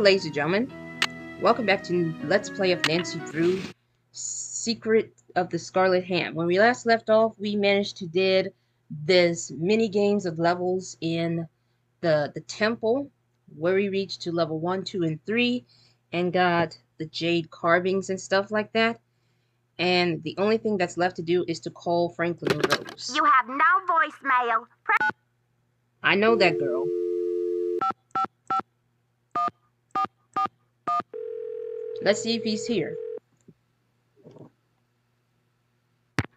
ladies and gentlemen. Welcome back to Let's Play of Nancy Drew, Secret of the Scarlet Ham. When we last left off, we managed to did this mini games of levels in the temple, where we reached to level 1, 2, and 3, and got the jade carvings and stuff like that. And the only thing that's left to do is to call Franklin Rose. You have no voicemail. I know that girl. Let's see if he's here.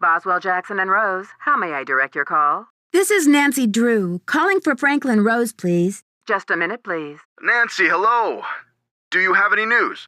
Boswell, Jackson, and Rose, how may I direct your call? This is Nancy Drew, calling for Franklin Rose, please. Just a minute, please. Nancy, hello. Do you have any news?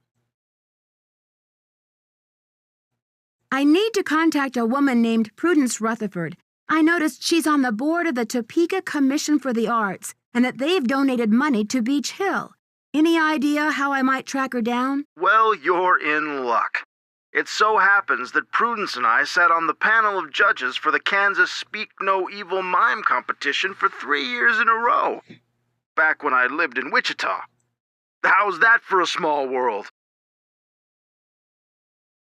I need to contact a woman named Prudence Rutherford. I noticed she's on the board of the Topeka Commission for the Arts and that they've donated money to Beach Hill. Any idea how I might track her down? Well, you're in luck. It so happens that Prudence and I sat on the panel of judges for the Kansas Speak No Evil Mime competition for 3 years in a row, back when I lived in Wichita. How's that for a small world?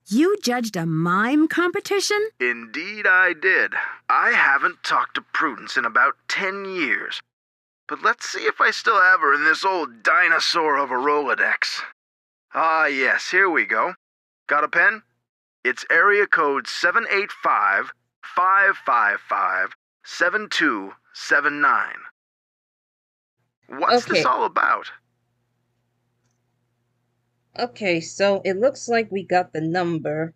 You judged a mime competition? Indeed I did. I haven't talked to Prudence in about 10 years. But let's see if I still have her in this old dinosaur of a Rolodex. Ah, yes, here we go. Got a pen? It's area code 785-555-7279. What's this all about? Okay, so it looks like we got the number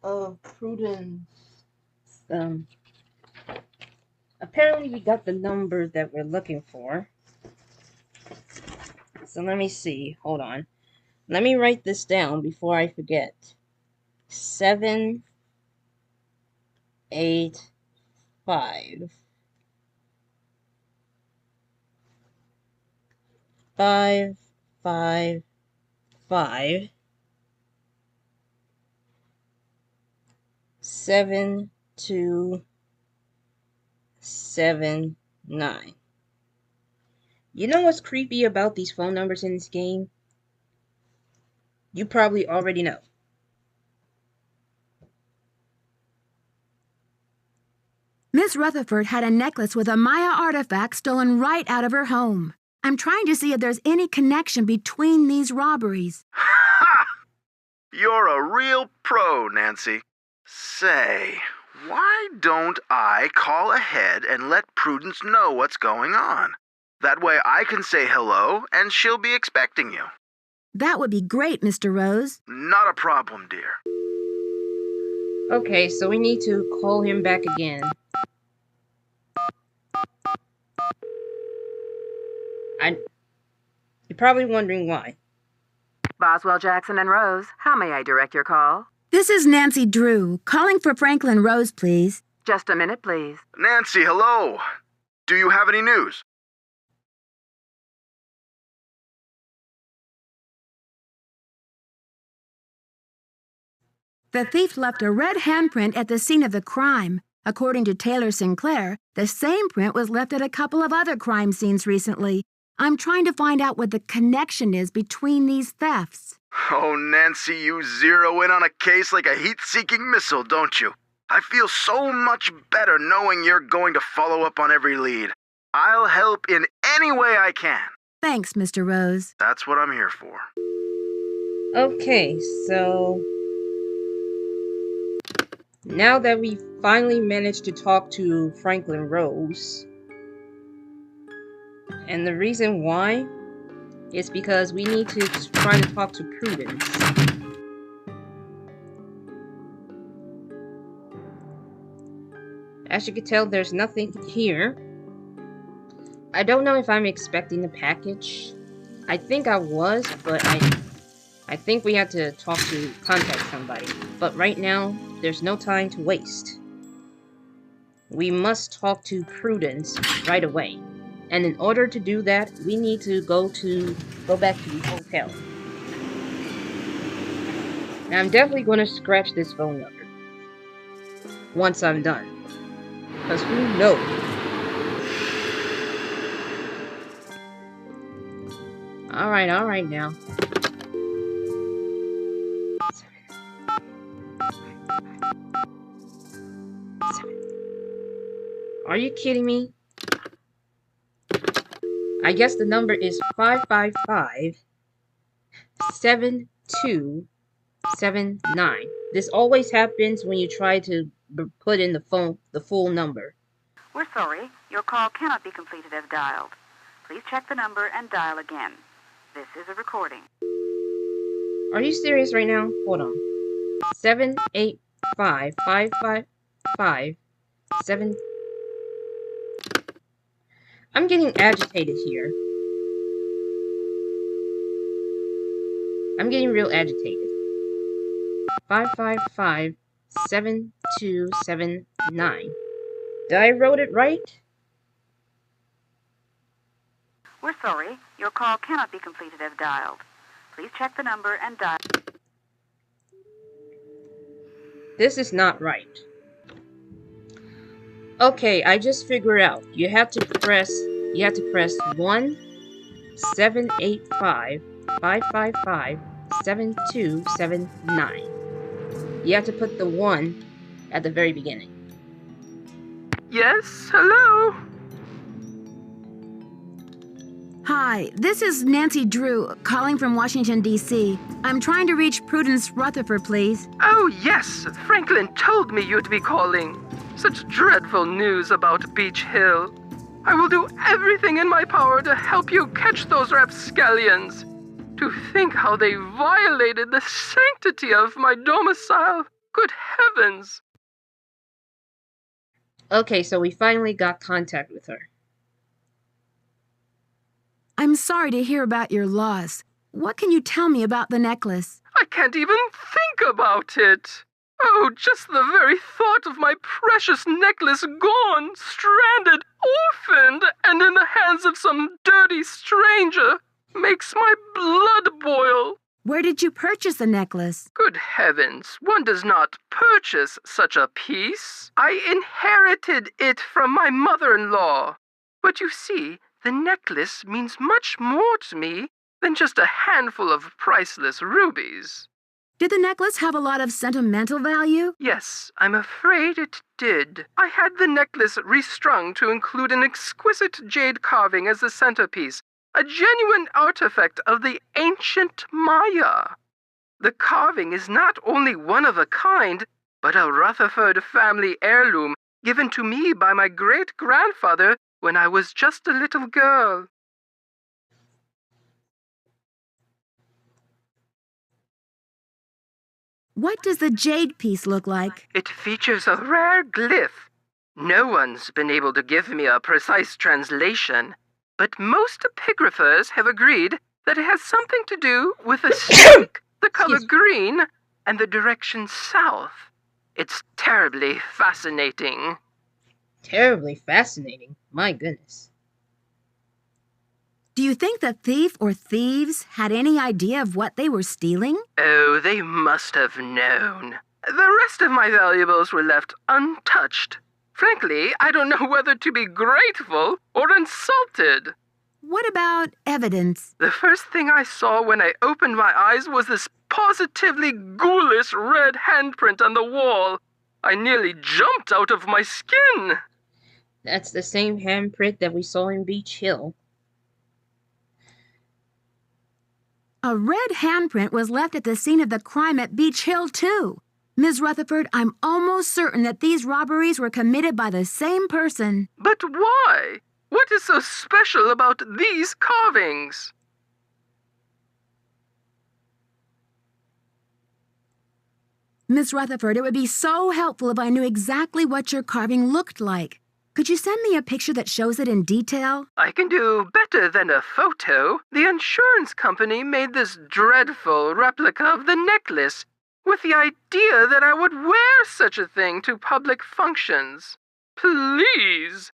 of Prudence. Apparently we got the number that we're looking for. So let me see. Hold on. Let me write this down before I forget. 7, 8, 5. 5, 5, 5. 7, 2, 7, 9. You know what's creepy about these phone numbers in this game? You probably already know. Miss Rutherford had a necklace with a Maya artifact stolen right out of her home. I'm trying to see if there's any connection between these robberies. Ha! You're a real pro, Nancy. Say, why don't I call ahead and let Prudence know what's going on? That way I can say hello and she'll be expecting you. That would be great, Mr. Rose. Not a problem, dear. Okay, so we need to call him back again. You're probably wondering why. Boswell, Jackson, and Rose, how may I direct your call? This is Nancy Drew, calling for Franklin Rose, please. Just a minute, please. Nancy, hello. Do you have any news? The thief left a red handprint at the scene of the crime. According to Taylor Sinclair, the same print was left at a couple of other crime scenes recently. I'm trying to find out what the connection is between these thefts. Oh, Nancy, you zero in on a case like a heat-seeking missile, don't you? I feel so much better knowing you're going to follow up on every lead. I'll help in any way I can. Thanks, Mr. Rose. That's what I'm here for. Okay, so now that we finally managed to talk to Franklin Rose, and the reason why is because we need to try to talk to Prudence. As you can tell, there's nothing here. I don't know if I'm expecting the package. I think I was, but I think we had to contact somebody. But right now, there's no time to waste. We must talk to Prudence right away. And in order to do that, we need to go back to the hotel. Now I'm definitely going to scratch this phone number once I'm done. Because who knows? All right now. Are you kidding me? I guess the number is 555-7279. This always happens when you try to put in the full number. We're sorry. Your call cannot be completed as dialed. Please check the number and dial again. This is a recording. Are you serious right now? Hold on. 785-555-7. I'm getting agitated here. I'm getting real agitated. 555-7279. Did I wrote it right? We're sorry. Your call cannot be completed as dialed. Please check the number and dial. This is not right. Okay, I just figured out. You have to press 1-785-555-7279. You have to put the 1 at the very beginning. Yes, hello? Hi, this is Nancy Drew, calling from Washington, D.C. I'm trying to reach Prudence Rutherford, please. Oh, yes, Franklin told me you'd be calling. Such dreadful news about Beach Hill. I will do everything in my power to help you catch those rapscallions. To think how they violated the sanctity of my domicile. Good heavens! Okay, so we finally got contact with her. I'm sorry to hear about your loss. What can you tell me about the necklace? I can't even think about it. Oh, just the very thought of my precious necklace gone, stranded, orphaned, and in the hands of some dirty stranger makes my blood boil. Where did you purchase the necklace? Good heavens, one does not purchase such a piece. I inherited it from my mother-in-law. But you see, the necklace means much more to me than just a handful of priceless rubies. Did the necklace have a lot of sentimental value? Yes, I'm afraid it did. I had the necklace restrung to include an exquisite jade carving as the centerpiece, a genuine artifact of the ancient Maya. The carving is not only one of a kind, but a Rutherford family heirloom given to me by my great-grandfather when I was just a little girl. What does the jade piece look like? It features a rare glyph. No one's been able to give me a precise translation, but most epigraphers have agreed that it has something to do with the snake, the color green, and the direction south. It's terribly fascinating. Terribly fascinating. My goodness. Do you think the thief or thieves had any idea of what they were stealing? Oh, they must have known. The rest of my valuables were left untouched. Frankly, I don't know whether to be grateful or insulted. What about evidence? The first thing I saw when I opened my eyes was this positively ghoulish red handprint on the wall. I nearly jumped out of my skin. That's the same handprint that we saw in Beach Hill. A red handprint was left at the scene of the crime at Beach Hill, too. Ms. Rutherford, I'm almost certain that these robberies were committed by the same person. But why? What is so special about these carvings? Miss Rutherford, it would be so helpful if I knew exactly what your carving looked like. Could you send me a picture that shows it in detail? I can do better than a photo. The insurance company made this dreadful replica of the necklace with the idea that I would wear such a thing to public functions. Please.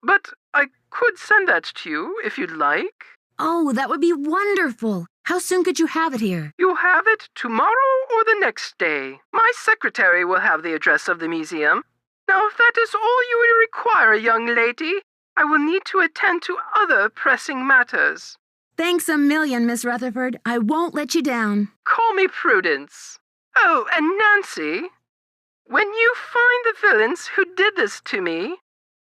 But I could send that to you if you'd like. Oh, that would be wonderful. How soon could you have it here? You'll have it tomorrow or the next day. My secretary will have the address of the museum. Now, if that is all you would require, young lady, I will need to attend to other pressing matters. Thanks a million, Miss Rutherford. I won't let you down. Call me Prudence. Oh, and Nancy, when you find the villains who did this to me,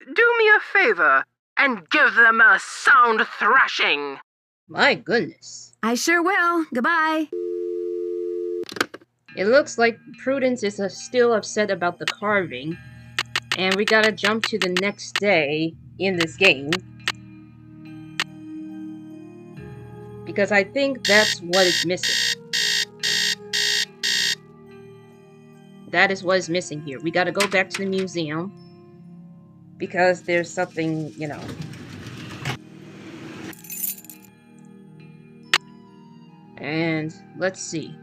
do me a favor and give them a sound thrashing. My goodness. I sure will. Goodbye. It looks like Prudence is still upset about the carving, and we gotta jump to the next day in this game, because I think that's what is missing. That is what is missing here. We gotta go back to the museum, because there's something, you know. And let's see.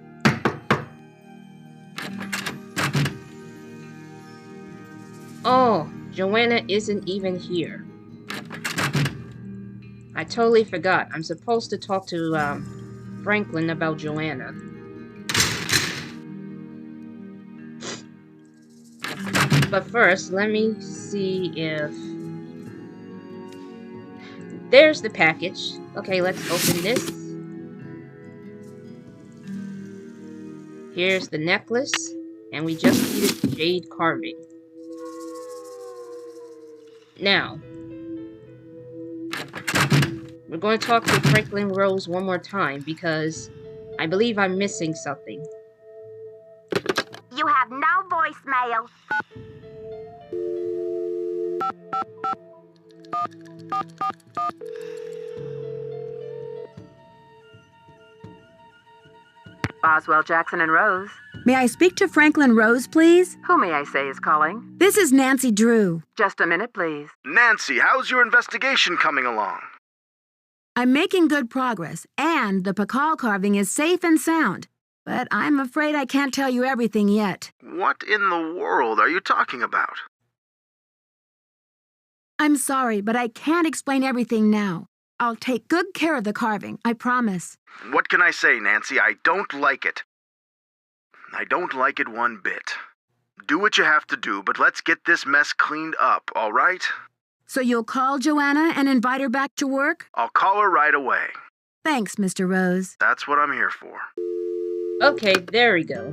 Oh, Joanna isn't even here. I totally forgot. I'm supposed to talk to Franklin about Joanna. But first, let me see if... There's the package. Okay, let's open this. Here's the necklace. And we just needed jade carving. Now, we're going to talk to Franklin Rose one more time because I believe I'm missing something. You have no voicemail. Boswell, Jackson, and Rose. May I speak to Franklin Rose, please? Who may I say is calling? This is Nancy Drew. Just a minute, please. Nancy, how's your investigation coming along? I'm making good progress, and the Pakal carving is safe and sound. But I'm afraid I can't tell you everything yet. What in the world are you talking about? I'm sorry, but I can't explain everything now. I'll take good care of the carving, I promise. What can I say, Nancy? I don't like it. I don't like it one bit. Do what you have to do, but let's get this mess cleaned up, all right? So you'll call Joanna and invite her back to work? I'll call her right away. Thanks, Mr. Rose. That's what I'm here for. Okay, there we go.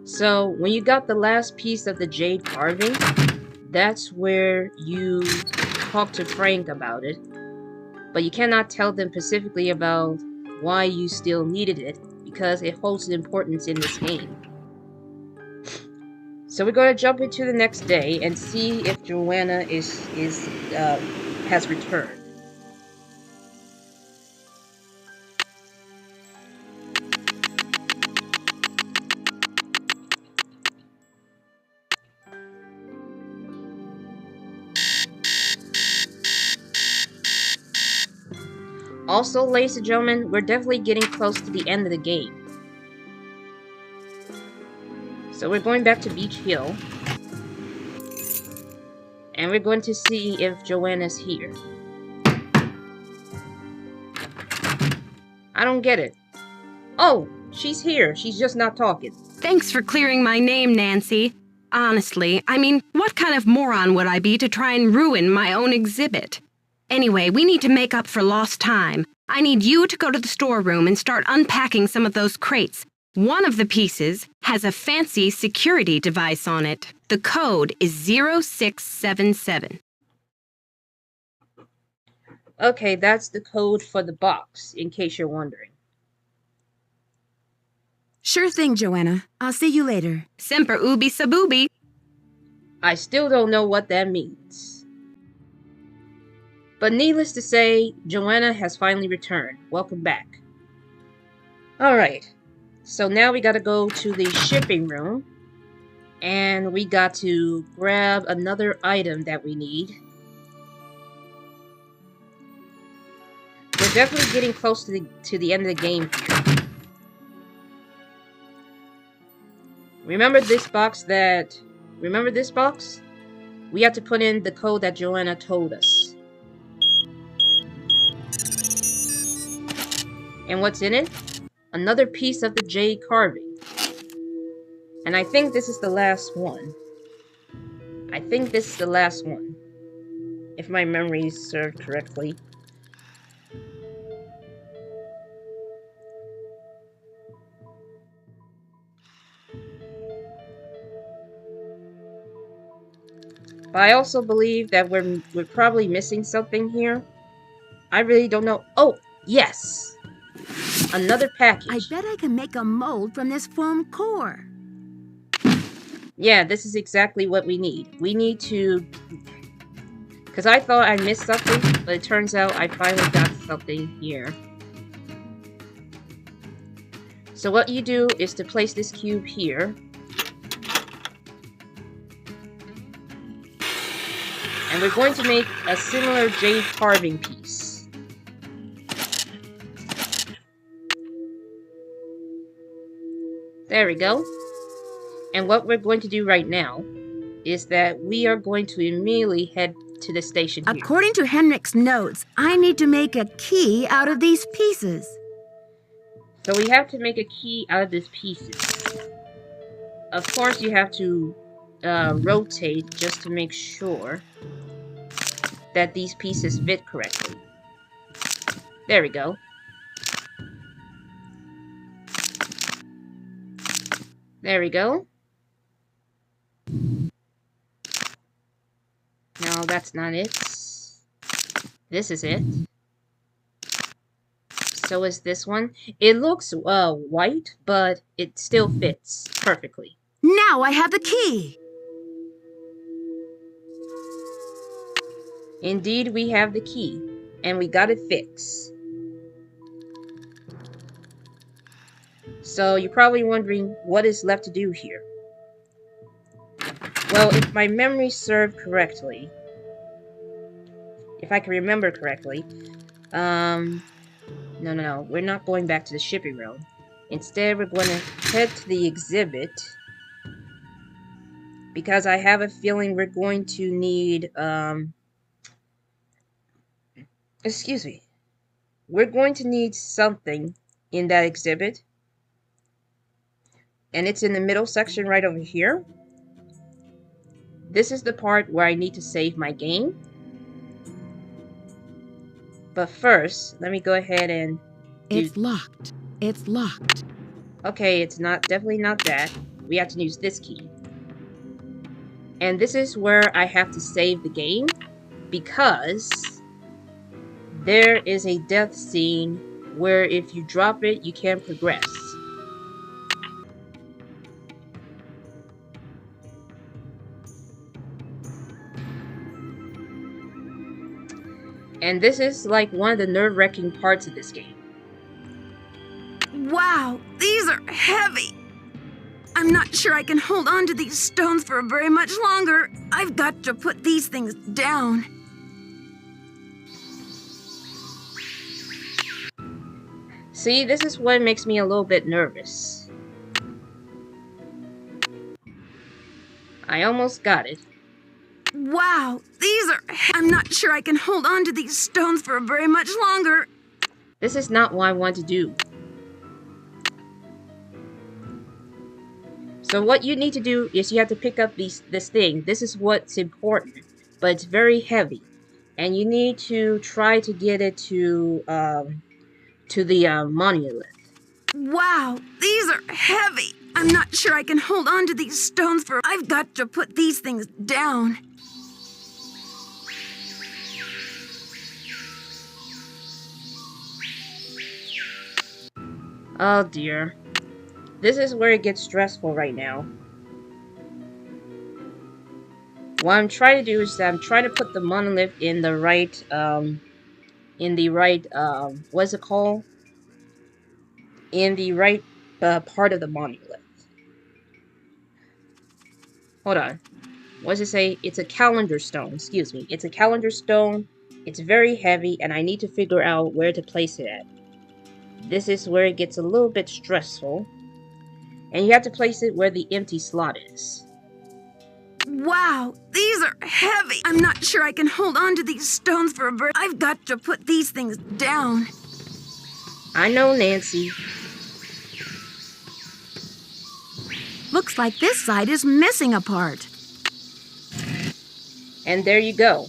So, when you got the last piece of the jade carving, that's where you talk to Frank about it. But you cannot tell them specifically about why you still needed it, because it holds importance in this game. So we're going to jump into the next day and see if Joanna has returned. Also, ladies and gentlemen, we're definitely getting close to the end of the game. So we're going back to Beach Hill. And we're going to see if Joanna's here. I don't get it. Oh, she's here. She's just not talking. Thanks for clearing my name, Nancy. Honestly, I mean, what kind of moron would I be to try and ruin my own exhibit? Anyway, we need to make up for lost time. I need you to go to the storeroom and start unpacking some of those crates. One of the pieces has a fancy security device on it. The code is 0677. Okay, that's the code for the box, in case you're wondering. Sure thing, Joanna. I'll see you later. Semper ubi sabubi. I still don't know what that means. But needless to say, Joanna has finally returned. Welcome back. Alright, so now we gotta go to the shipping room. And we got to grab another item that we need. We're definitely getting close to the end of the game here. Remember this box? We have to put in the code that Joanna told us. And what's in it? Another piece of the jade carving. And I think this is the last one. If my memories serve correctly. But I also believe that we're probably missing something here. I really don't know. Oh, yes! Another package. I bet I can make a mold from this foam core. Yeah, this is exactly what we need. We need to... Because I thought I missed something, but it turns out I finally got something here. So what you do is to place this cube here. And we're going to make a similar jade carving piece. There we go. And what we're going to do right now is that we are going to immediately head to the station here. According to Henrik's notes, I need to make a key out of these pieces. So we have to make a key out of these pieces. Of course, you have to rotate just to make sure that these pieces fit correctly. There we go. There we go. No, that's not it. This is it. So is this one. It looks white, but it still fits perfectly. Now I have the key. Indeed, we have the key, and we got it fixed. So you're probably wondering what is left to do here. Well, if my memory served correctly, if I can remember correctly, no, we're not going back to the shipping room. Instead, we're going to head to the exhibit, because I have a feeling we're going to need, excuse me. We're going to need something in that exhibit. And it's in the middle section right over here. This is the part where I need to save my game. But first, let me go ahead and It's locked. It's locked. Okay, it's definitely not that. We have to use this key. And this is where I have to save the game, because there is a death scene where if you drop it, you can't progress. And this is like one of the nerve-wracking parts of this game. Wow, these are heavy. I'm not sure I can hold on to these stones for very much longer. I've got to put these things down. See, this is what makes me a little bit nervous. I almost got it. Wow, these are... I'm not sure I can hold on to these stones for very much longer. This is not what I want to do. So what you need to do is you have to pick up this thing. This is what's important, but it's very heavy. And you need to try to get it to the monolith. Wow, these are heavy. I'm not sure I can hold on to these stones for... I've got to put these things down. Oh dear. This is where it gets stressful right now. What I'm trying to do is that I'm trying to put the monolith in the right, what's it called? In the right part of the monolith. Hold on. What does it say? It's a calendar stone. Excuse me. It's a calendar stone. It's very heavy, and I need to figure out where to place it at. This is where it gets a little bit stressful. And you have to place it where the empty slot is. Wow, these are heavy. I'm not sure I can hold on to these stones for a very... I've got to put these things down. I know, Nancy. Looks like this side is missing a part. And there you go.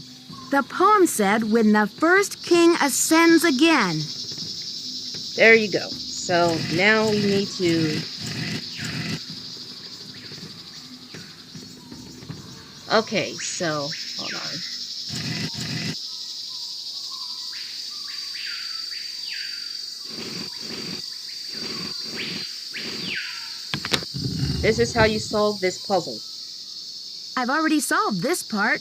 The poem said, when the first king ascends again. There you go. So now we need to... Okay, so hold on. This is how you solve this puzzle. I've already solved this part.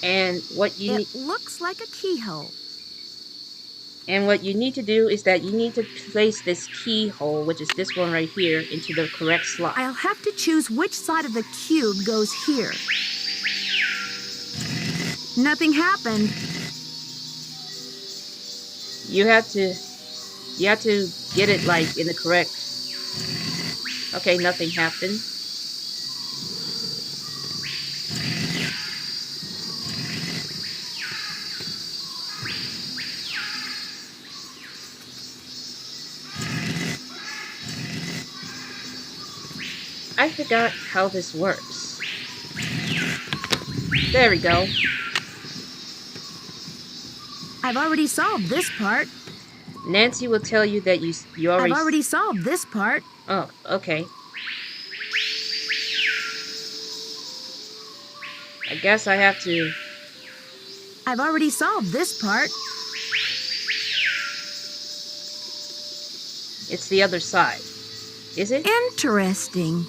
And what you need It looks like a keyhole. And what you need to do is that you need to place this keyhole, which is this one right here, into the correct slot. I'll have to choose which side of the cube goes here. Nothing happened. You have to get it like in the correct. Okay, nothing happened. I forgot how this works. There we go. I've already solved this part. Nancy will tell you that you already... I've already solved this part. Oh, okay. I guess I have to... I've already solved this part. It's the other side. Is it? Interesting.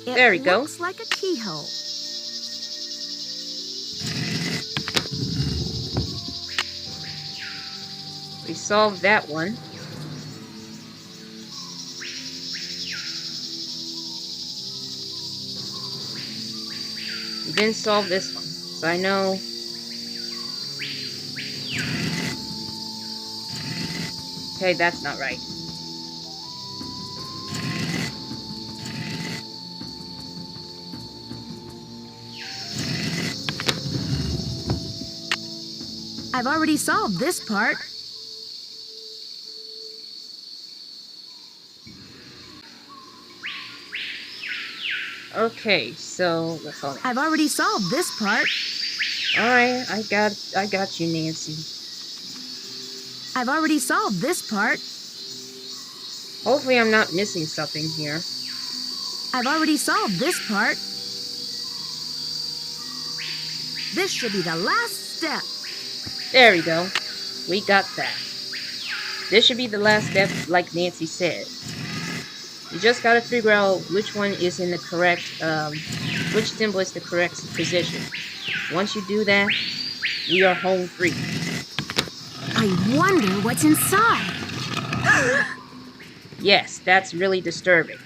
There we go. It looks like a keyhole. We solved that one. We didn't solve this one, so I know. Okay, that's not right. I've already solved this part. Okay, so let's hold on. I've already solved this part. Alright, I got you, Nancy. I've already solved this part. Hopefully I'm not missing something here. I've already solved this part. This should be the last step. There we go. We got that. This should be the last step, like Nancy said. You just gotta figure out which one is in the correct, which symbol is the correct position. Once you do that, we are home free. I wonder what's inside. Yes, that's really disturbing.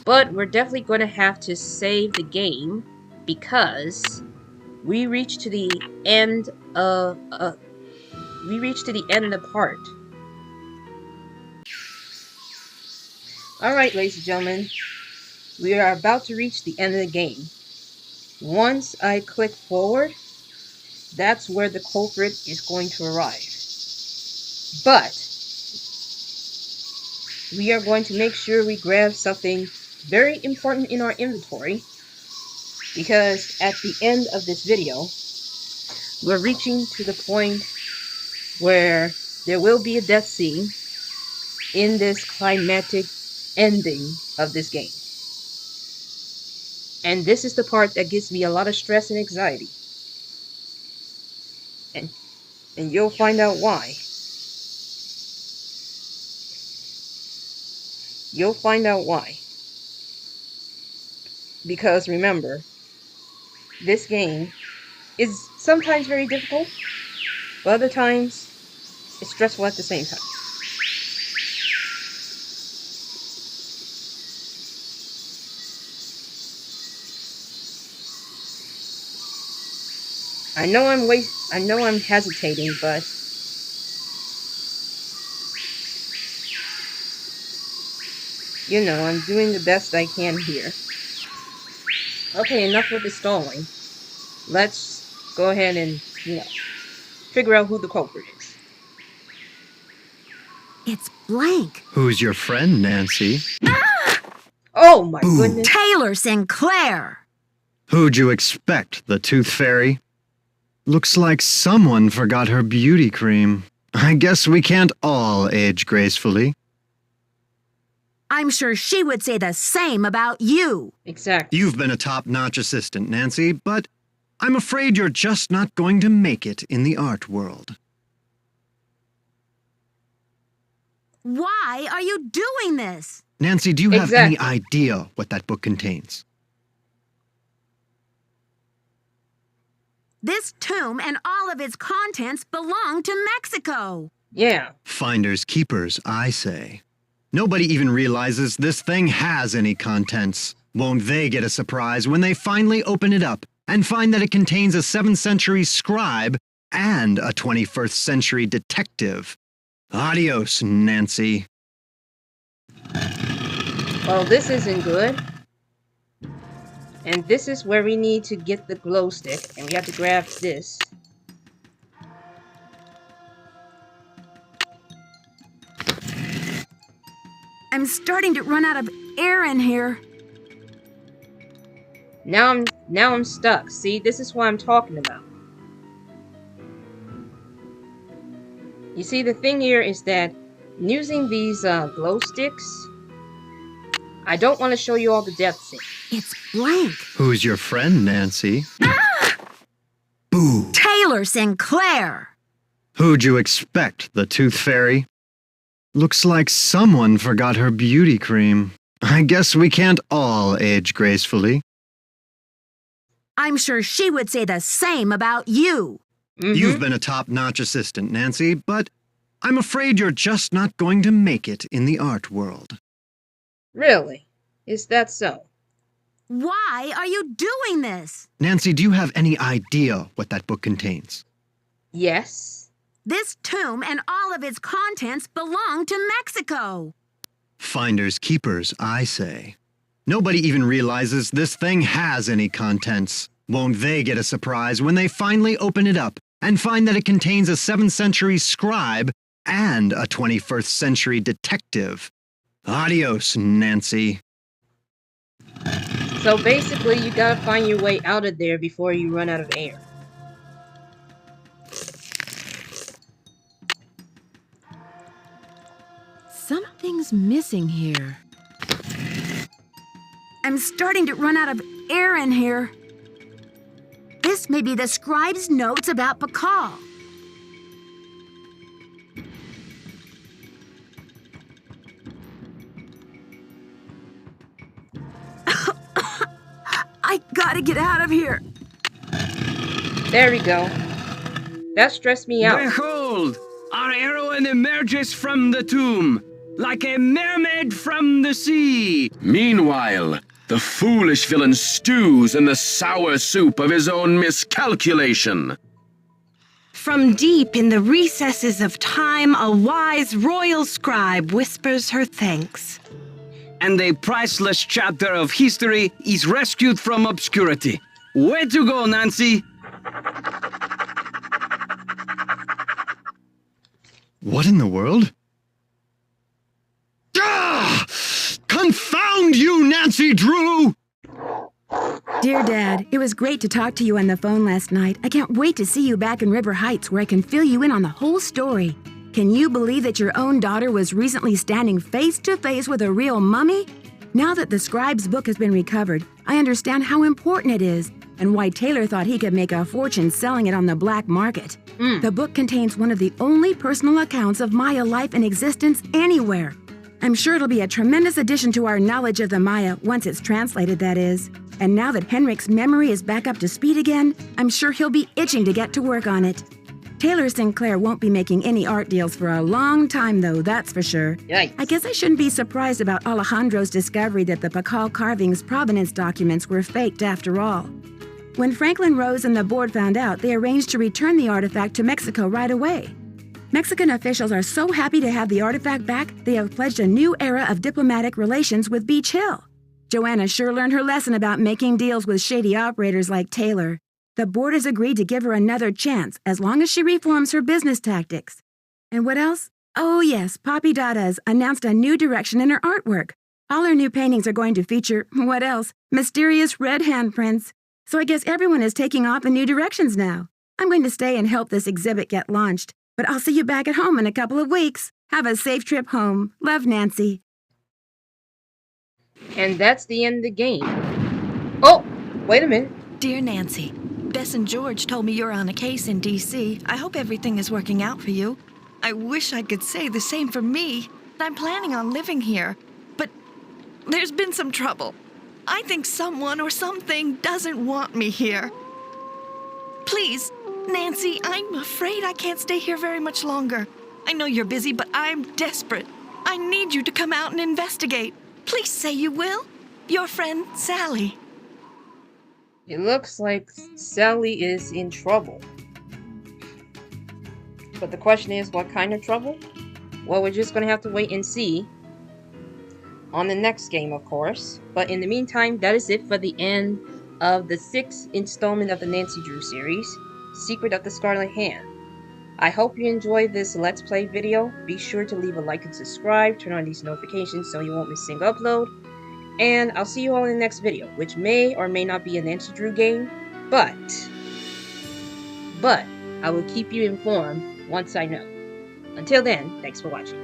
But we're definitely going to have to save the game because we reached to the end of the part. Alright, ladies and gentlemen, we are about to reach the end of the game. Once I click forward, that's where the culprit is going to arrive. But we are going to make sure we grab something very important in our inventory, because at the end of this video, we're reaching to the point where there will be a death scene in this climactic ending of this game. And this is the part that gives me a lot of stress and anxiety. And you'll find out why. You'll find out why. Because remember, this game is sometimes very difficult, but other times it's stressful at the same time. I know I'm hesitating, but you know, I'm doing the best I can here. Okay, enough with the stalling. Let's go ahead and, figure out who the culprit is. It's blank. Who's your friend, Nancy? Oh my goodness. Taylor Sinclair! Who'd you expect, the Tooth Fairy? Looks like someone forgot her beauty cream. I guess we can't all age gracefully. I'm sure she would say the same about you. Exactly. You've been a top-notch assistant, Nancy, but I'm afraid you're just not going to make it in the art world. Why are you doing this? Nancy, do you have Exactly. any idea what that book contains? This tomb and all of its contents belong to Mexico. Yeah. Finders keepers, I say. Nobody even realizes this thing has any contents. Won't they get a surprise when they finally open it up and find that it contains a 7th century scribe and a 21st century detective? Adios, Nancy. Well, this isn't good. And this is where we need to get the glow stick. And we have to grab this. I'm starting to run out of air in here. Now I'm stuck. See, this is what I'm talking about. You see, the thing here is that using these glow sticks, I don't want to show you all the death scenes. It's blank. Who's your friend, Nancy? Boo! Taylor Sinclair! Who'd you expect, the Tooth Fairy? Looks like someone forgot her beauty cream. I guess we can't all age gracefully. I'm sure she would say the same about you. You've been a top-notch assistant, Nancy, but I'm afraid you're just not going to make it in the art world. Really? Is that so? Why are you doing this? Nancy, do you have any idea what that book contains? Yes. This tomb and all of its contents belong to Mexico. Finders keepers, I say. Nobody even realizes this thing has any contents. Won't they get a surprise when they finally open it up and find that it contains a 7th century scribe and a 21st century detective? Adios, Nancy. So basically, you gotta find your way out of there before you run out of air. Something's missing here. I'm starting to run out of air in here. This may be the scribe's notes about Pakal. I gotta get out of here. There we go. That stressed me out. Behold! Our heroine emerges from the tomb, like a mermaid from the sea. Meanwhile, the foolish villain stews in the sour soup of his own miscalculation. From deep in the recesses of time, a wise royal scribe whispers her thanks. And a priceless chapter of history is rescued from obscurity. Way to go, Nancy! What in the world? Ah! Confound you, Nancy Drew! Dear Dad, it was great to talk to you on the phone last night. I can't wait to see you back in River Heights where I can fill you in on the whole story. Can you believe that your own daughter was recently standing face to face with a real mummy? Now that the scribe's book has been recovered, I understand how important it is and why Taylor thought he could make a fortune selling it on the black market. The book contains one of the only personal accounts of Maya life and existence anywhere. I'm sure it'll be a tremendous addition to our knowledge of the Maya once it's translated, that is. And now that Henrik's memory is back up to speed again, I'm sure he'll be itching to get to work on it. Taylor Sinclair won't be making any art deals for a long time, though, that's for sure. Yikes. I guess I shouldn't be surprised about Alejandro's discovery that the Pakal carvings' provenance documents were faked after all. When Franklin Rose and the board found out, they arranged to return the artifact to Mexico right away. Mexican officials are so happy to have the artifact back, they have pledged a new era of diplomatic relations with Beach Hill. Joanna sure learned her lesson about making deals with shady operators like Taylor. The board has agreed to give her another chance as long as she reforms her business tactics. And what else? Oh yes, Poppy Dada's announced a new direction in her artwork. All her new paintings are going to feature, what else? Mysterious red handprints. So I guess everyone is taking off in new directions now. I'm going to stay and help this exhibit get launched, but I'll see you back at home in a couple of weeks. Have a safe trip home. Love, Nancy. And that's the end of the game. Oh, wait a minute. Dear Nancy, Bess and George told me you're on a case in D.C. I hope everything is working out for you. I wish I could say the same for me. I'm planning on living here, but there's been some trouble. I think someone or something doesn't want me here. Please, Nancy, I'm afraid I can't stay here very much longer. I know you're busy, but I'm desperate. I need you to come out and investigate. Please say you will. Your friend, Sally. It looks like Sally is in trouble. But the question is, what kind of trouble? Well, we're just going to have to wait and see on the next game, of course. But in the meantime, that is it for the end of the 6th installment of the Nancy Drew series, Secret of the Scarlet Hand. I hope you enjoyed this Let's Play video. Be sure to leave a like and subscribe, turn on these notifications so you won't miss a single upload. And I'll see you all in the next video, which may or may not be a Nancy Drew game, but I will keep you informed once I know. Until then, thanks for watching.